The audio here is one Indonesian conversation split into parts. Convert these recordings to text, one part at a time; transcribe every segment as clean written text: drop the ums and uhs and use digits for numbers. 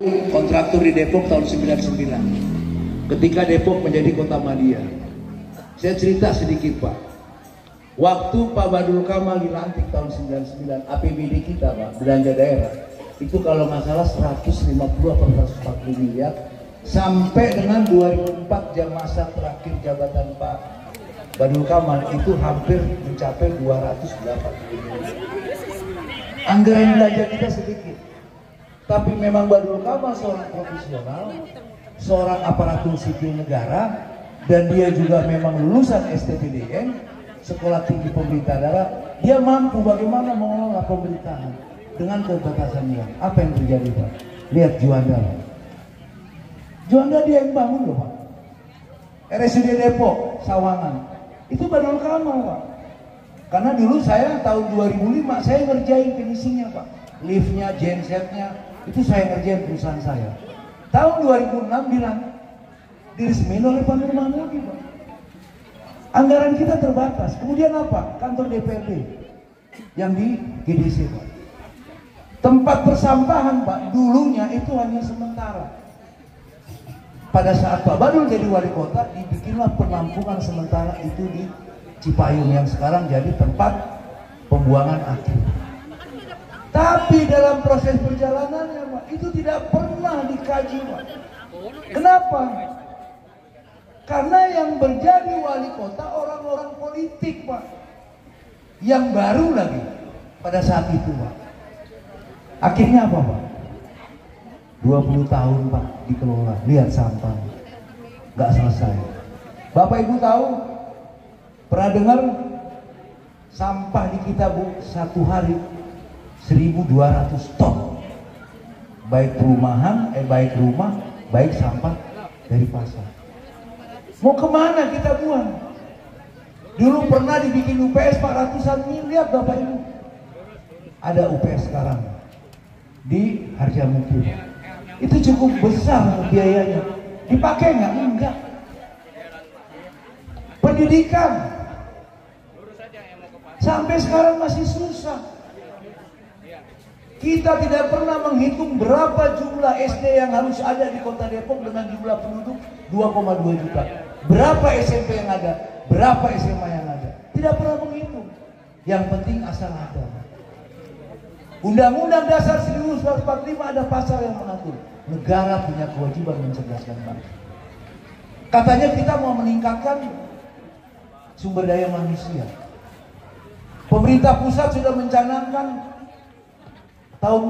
Kontraktor di Depok tahun 99 ketika Depok menjadi kota madya. Saya cerita sedikit Pak, waktu Pak Badrul Kamal dilantik tahun 99, APBD kita Pak, belanja daerah itu kalau nggak salah 150 atau 140 miliar, sampai dengan 2004 jam masa terakhir jabatan Pak Badrul Kamal itu hampir mencapai 280 miliar. Anggaran belanja kita sedikit. Tapi memang Badrul Kamal seorang profesional, seorang aparatur sipil negara, dan dia juga memang lulusan STPDN, Sekolah Tinggi Pemerintah Daerah. Dia mampu bagaimana mengelola pemerintahan dengan keterbatasannya. Apa yang terjadi Pak? Lihat Juanda Pak. Juanda dia yang bangun loh Pak. RSUD Depok, Sawangan. Itu Badrul Kamal Pak. Karena dulu saya tahun 2005 saya ngerjain finishingnya Pak. Liftnya, gensetnya, itu saya ngerjain perusahaan saya. Tahun 2006 diresmiin oleh Pak Nur Mahmudi Pak. Anggaran kita terbatas. Kemudian apa? Kantor DPRD yang di GDC Pak. Tempat persampahan Pak, dulunya itu hanya sementara. Pada saat Pak Badrul jadi wali kota, dibikinlah penampungan sementara itu di Cipayung yang sekarang jadi tempat pembuangan akhir. Tapi dalam proses perjalanannya Pak, itu tidak pernah dikaji Pak. Kenapa? Karena yang menjadi wali kota orang-orang politik Pak, yang baru lagi pada saat itu Pak. Akhirnya apa Pak? 20 tahun Pak dikelola, lihat sampah nggak selesai. Bapak Ibu tahu, pernah dengar sampah di kita Bu satu hari 1.200 ton, baik perumahan, baik rumah, baik sampah dari pasar. Mau kemana kita buang? Dulu pernah dibikin UPS 400-an miliar Bapak Ibu. Ada UPS sekarang di Harjamukti. Itu cukup besar biayanya. Dipakai nggak? Enggak. Pendidikan sampai sekarang masih susah. Kita tidak pernah menghitung berapa jumlah SD yang harus ada di kota Depok dengan jumlah penduduk 2,2 juta. Berapa SMP yang ada, berapa SMA yang ada. Tidak pernah menghitung. Yang penting asal ada. Undang-Undang Dasar 1945 ada pasal yang mengatur negara punya kewajiban mencerdaskan bangsa. Katanya kita mau meningkatkan sumber daya manusia. Pemerintah pusat sudah mencanangkan tahun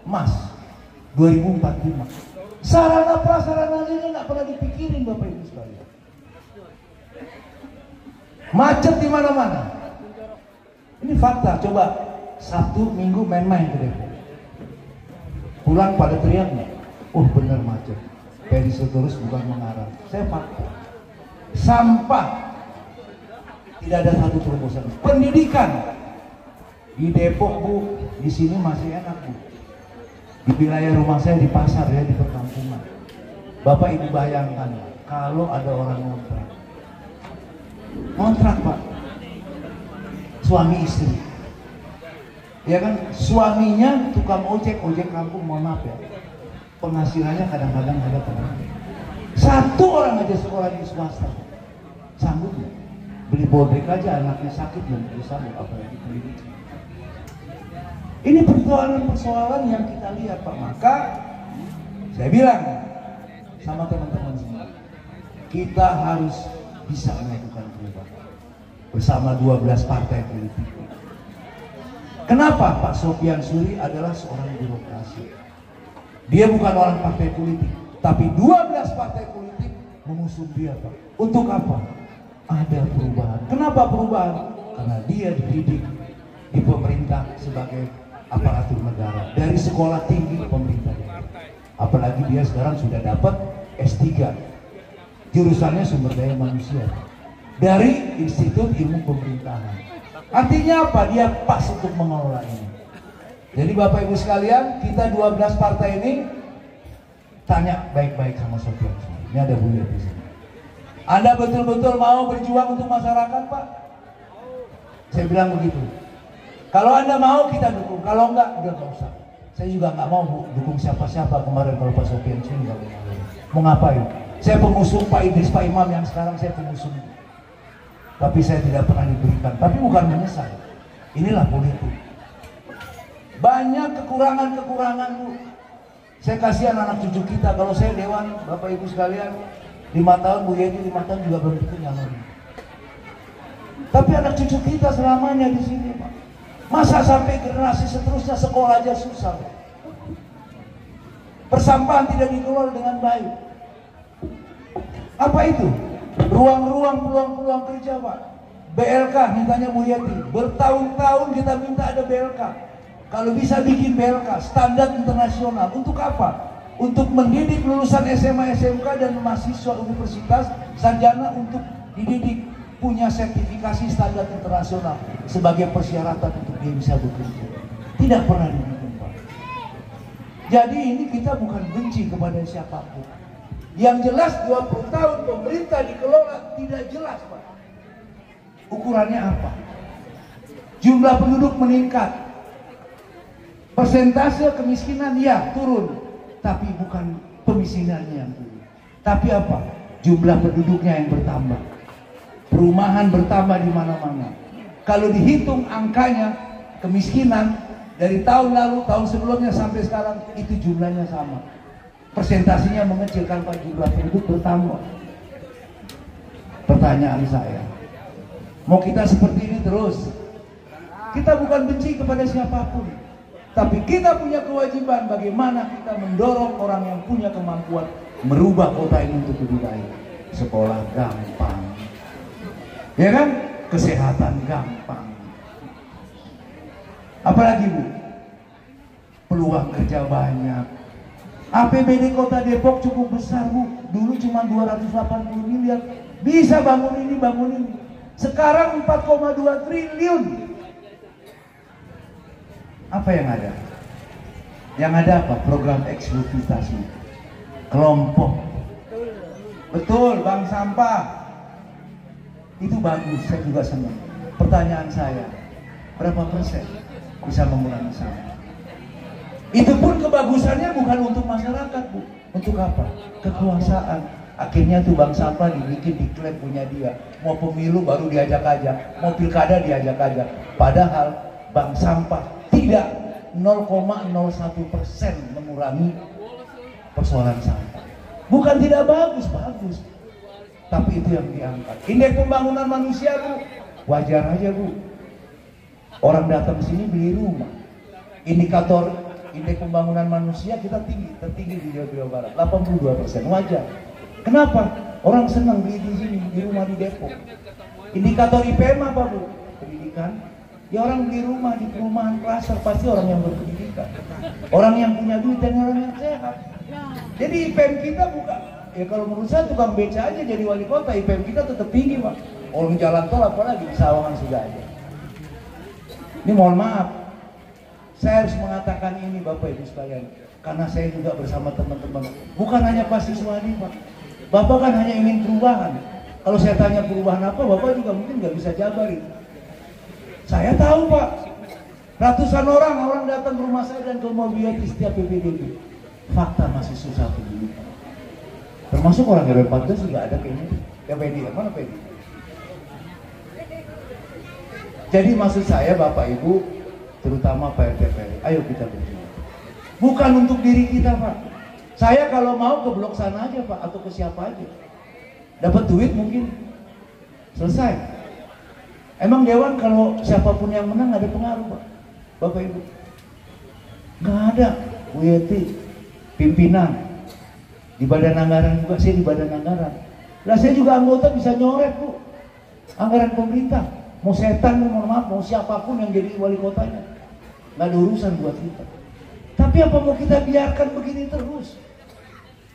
emas 2045. Sarana prasarana ini nggak pernah dipikirin Bapak Ibu sekalian. Macet di mana-mana. Ini fakta. Coba Sabtu Minggu main-main ke Depok. Pulang pada teriaknya, oh bener macet. Perisoterus bukan mengarah. Saya fakta. Sampah tidak ada satu terobosan. Pendidikan di Depok Bu, di sini masih enak Bu. Di wilayah rumah saya di pasar ya, di perkampungan. Bapak Ibu bayangkan kalau ada orang ngontrak Pak, suami istri, ya kan, suaminya tukang ojek kampung, mohon maaf ya, penghasilannya kadang-kadang ada satu orang aja sekolah di swasta, sanggup ya? Beli bodek aja anaknya sakit dan bisa apalagi pendidikan. Ini persoalan yang kita lihat Pak. Maka saya bilang sama teman-teman semua, kita harus bisa melakukan perubahan bersama 12 partai politik. Kenapa Pak Sofyan Suri adalah seorang birokrasi? Dia bukan orang partai politik, tapi 12 partai politik mengusung dia Pak. Untuk apa? Ada perubahan. Kenapa perubahan? Karena dia dididik di pemerintah sebagai aparatur negara dari sekolah tinggi pemerintah. Apalagi dia sekarang sudah dapat S3, jurusannya sumber daya manusia dari Institut Ilmu Pemerintahan. Artinya apa? Dia pas untuk mengelola ini. Jadi Bapak Ibu sekalian, kita 12 partai ini tanya baik-baik sama Sofyan. Ini ada Buya di sini. Anda betul-betul mau berjuang untuk masyarakat Pak? Saya bilang begitu. Kalau Anda mau kita dukung, kalau enggak udah nggak usah. Saya juga nggak mau dukung siapa-siapa kemarin kalau Pak Sofian sini mau ngapain? Saya pengusung Pak Idris, Pak Imam yang sekarang saya pengusung. Tapi saya tidak pernah diberikan. Tapi bukan menyesal. Inilah politik. Banyak kekurangan-kekurangan Bu. Saya kasihan anak cucu kita. Kalau saya dewan, Bapak Ibu sekalian, 5 tahun Bu Yeni 5 tahun juga belum tentu nyalon. Tapi anak cucu kita selamanya di sini Pak. Masa sampai generasi seterusnya sekolah aja susah Pak. Persampahan tidak dikelola dengan baik. Apa itu? Ruang-ruang peluang-peluang kerja Pak. BLK mintanya Bu Yeti. Bertahun-tahun kita minta ada BLK. Kalau bisa bikin BLK standar internasional. Untuk apa? Untuk mendidik lulusan SMA, SMK dan mahasiswa universitas sarjana untuk dididik punya sertifikasi standar internasional sebagai persyaratan untuk dia bisa bekerja. Tidak pernah dibikin Pak. Jadi ini kita bukan benci kepada siapapun. Yang jelas 20 tahun pemerintah dikelola tidak jelas Pak. Ukurannya apa? Jumlah penduduk meningkat. Persentase kemiskinan ya turun. Tapi bukan pemiskinannya yang turun. Tapi apa? Jumlah penduduknya yang bertambah. Perumahan bertambah di mana-mana. Kalau dihitung angkanya kemiskinan dari tahun lalu, tahun sebelumnya sampai sekarang itu jumlahnya sama. Persentasenya mengecil kalau jumlah penduduk bertambah. Pertanyaan saya, mau kita seperti ini terus? Kita bukan benci kepada siapapun, tapi kita punya kewajiban bagaimana kita mendorong orang yang punya kemampuan merubah kota ini untuk lebih baik. Sekolah gampang, ya kan? Kesehatan gampang. Apalagi Bu? Peluang kerja banyak. APBD Kota Depok cukup besar Bu. Dulu cuma 280 miliar. Bisa bangun ini, bangun ini. Sekarang 4,2 triliun. Apa yang ada? Yang ada apa? Program eksploitasi kelompok. Betul, bank sampah. Itu bagus, saya juga senang. Pertanyaan saya, berapa persen bisa mengurangi sampah? Itu pun kebagusannya bukan untuk masyarakat Bu. Untuk apa? Kekuasaan. Akhirnya tuh bank sampah dibikin diklaim punya dia. Mau pemilu baru diajak aja, mau pilkada diajak aja. Padahal bank sampah tidak 0,01% mengurangi persoalan sampah. Bukan tidak bagus, bagus. Tapi itu yang diangkat. Indeks pembangunan manusia Bu, wajar aja Bu. Orang datang sini beli rumah. Indikator indeks pembangunan manusia kita tinggi, tertinggi di Jawa Barat, 82%, wajar. Kenapa? Orang senang beli di sini, di rumah di Depok. Indikator IPM apa Bu? Pendidikan. Ya orang beli rumah di perumahan klaster pasti orang yang berpendidikan, orang yang punya duit dan orang yang sehat. Jadi IPM kita bukan, ya kalau menurut saya tukang beca aja jadi wali kota, IPM kita tetap tinggi Pak. Orang jalan tol apalagi di Sawangan sudah ada. Ini mohon maaf, saya harus mengatakan ini Bapak Ibu sekalian, karena saya juga bersama teman-teman, bukan hanya Pak Siswadi Pak. Bapak kan hanya ingin perubahan. Kalau saya tanya perubahan apa, Bapak juga mungkin nggak bisa jabarin. Saya tahu Pak, ratusan orang datang ke rumah saya dan ke mobil di setiap PPDB. Fakta masih susah pendidikan. Termasuk orang RW 14 juga ada kayaknya. Ya PD, mana PD? Jadi maksud saya Bapak Ibu, terutama Pak RT, ayo kita berjuang. Bukan untuk diri kita Pak. Saya kalau mau ke blok sana aja Pak, atau ke siapa aja. Dapat duit mungkin selesai. Emang Dewan kalau siapapun yang menang ada pengaruh Pak, Bapak Ibu? Nggak ada. Bu Yeti, pimpinan di Badan Anggaran juga, saya di Badan Anggaran. Lah saya juga anggota bisa nyoret Bu, anggaran pemerintah. Mau setan, mohon maaf, mau siapapun yang jadi wali kotanya, nggak ada urusan buat kita. Tapi apa mau kita biarkan begini terus?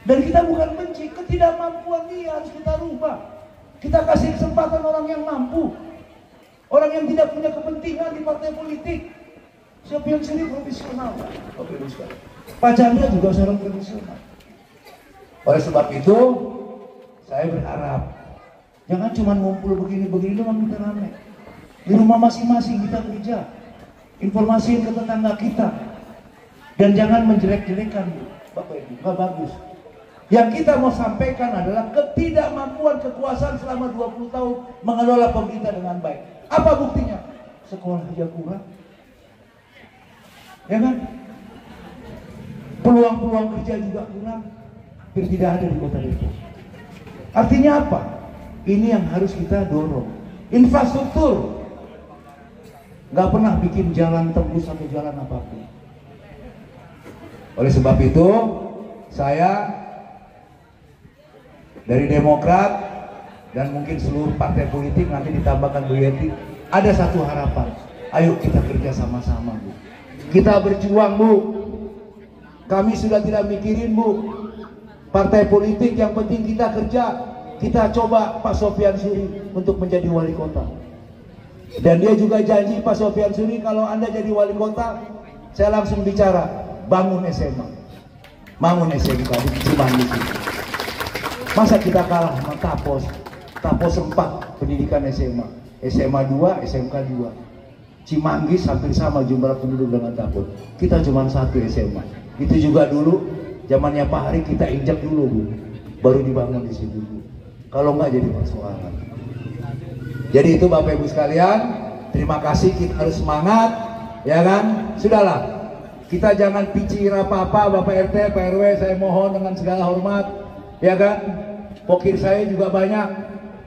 Dan kita bukan benci, ketidakmampuan dia harus kita rubah. Kita kasih kesempatan orang yang mampu, orang yang tidak punya kepentingan di partai politik. Siapa yang sendiri profesional, Pak Chandra juga seorang profesional. Oleh sebab itu, saya berharap jangan cuma ngumpul begini-begini doang kita rame. Di rumah masing-masing kita kerja, informasiin ke tetangga kita. Dan jangan menjelek-jelekan, Bapak Ibu, nggak bagus. Yang kita mau sampaikan adalah ketidakmampuan kekuasaan selama 20 tahun mengelola pemerintah dengan baik. Apa buktinya? Sekolah aja kurang. Ya kan? Peluang-peluang kerja juga kurang. Hampir tidak ada di Kota Depok. Artinya apa? Ini yang harus kita dorong. Infrastruktur. Nggak pernah bikin jalan tembus atau jalan apapun. Oleh sebab itu, saya dari Demokrat dan mungkin seluruh partai politik, nanti ditambahkan Bu Yeti, ada satu harapan. Ayo kita kerja sama-sama, Bu. Kita berjuang, Bu. Kami sudah tidak mikirin, Bu, partai politik, yang penting kita kerja. Kita coba Pak Sofyan Suri untuk menjadi wali kota. Dan dia juga janji, Pak Sofyan Suri, kalau Anda jadi wali kota, saya langsung bicara, bangun SMA. Bangun SMK di Cimanggis. Masa kita kalah sama Tapos? Tapos 4 pendidikan SMA. SMA 2, SMK 2. Cimanggis hampir sama jumlah penduduk dengan Tapos. Kita cuma 1 SMA. Itu juga dulu zamannya Pak Hari kita injak dulu, Bu. Baru dibangun di situ, Bu. Kalau nggak jadi persoalan. Jadi itu Bapak Ibu sekalian, terima kasih, kita harus semangat, ya kan? Sudahlah, kita jangan picir apa-apa, Bapak RT, Pak RW, saya mohon dengan segala hormat, ya kan? Pokir saya juga banyak.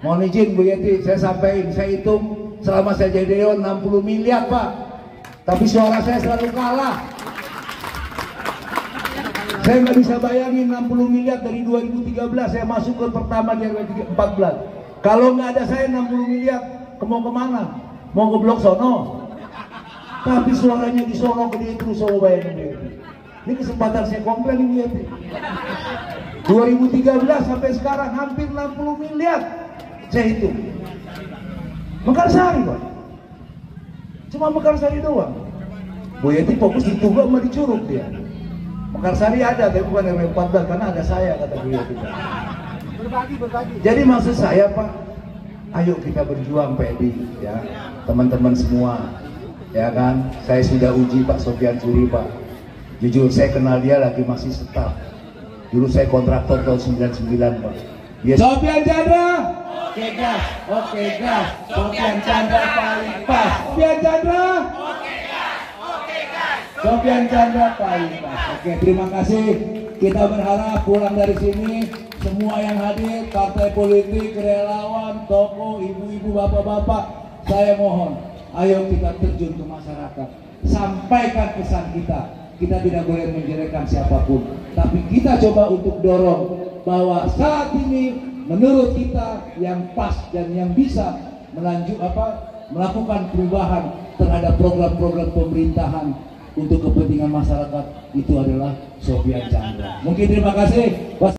Mohon izin Bu Yeti, saya sampaikan, saya hitung selama saya jadi dewan 60 miliar, Pak. Tapi suara saya selalu kalah. Saya nggak bisa bayangin 60 miliar dari 2013 saya masuk ke pertama di RW 14. Kalau nggak ada saya 60 miliar, mau kemana? Mau ke Blok Sono. Tapi suaranya di Sono gede terus, saya bayangin. Ini kesempatan saya komplain ini ya. 2013 sampai sekarang hampir 60 miliar saya hitung. Mekarsari, Pak. Cuma Mekarsari doang. Bu Yeti fokus di Tugu sama di Curug dia. Mekarsari ada, tapi bukan RW 14 karena ada saya, kata Bu Yeti. Berbagi. Jadi maksud saya, Pak, ayo kita berjuang, Pak Edi, ya, teman-teman semua, ya kan. Saya sudah uji Pak Sofyan Suri, Pak. Jujur saya kenal dia lagi masih staf. Dulu saya kontraktor tahun 99, Pak. Yes. Sofyan Chandra, oke gas, oke gas. Sofyan Chandra paling pas. Sofyan Chandra, oke gas, oke gas. Sofyan Chandra paling pas. Oke, terima kasih. Kita berharap pulang dari sini semua yang hadir, partai politik, relawan, tokoh, ibu-ibu, bapak-bapak, saya mohon, ayo kita terjun ke masyarakat, sampaikan pesan kita. Kita tidak boleh menjelekkan siapapun, tapi kita coba untuk dorong bahwa saat ini menurut kita yang pas dan yang bisa melakukan perubahan terhadap program-program pemerintahan untuk kepentingan masyarakat itu adalah Sofyan Chandra. Mungkin terima kasih.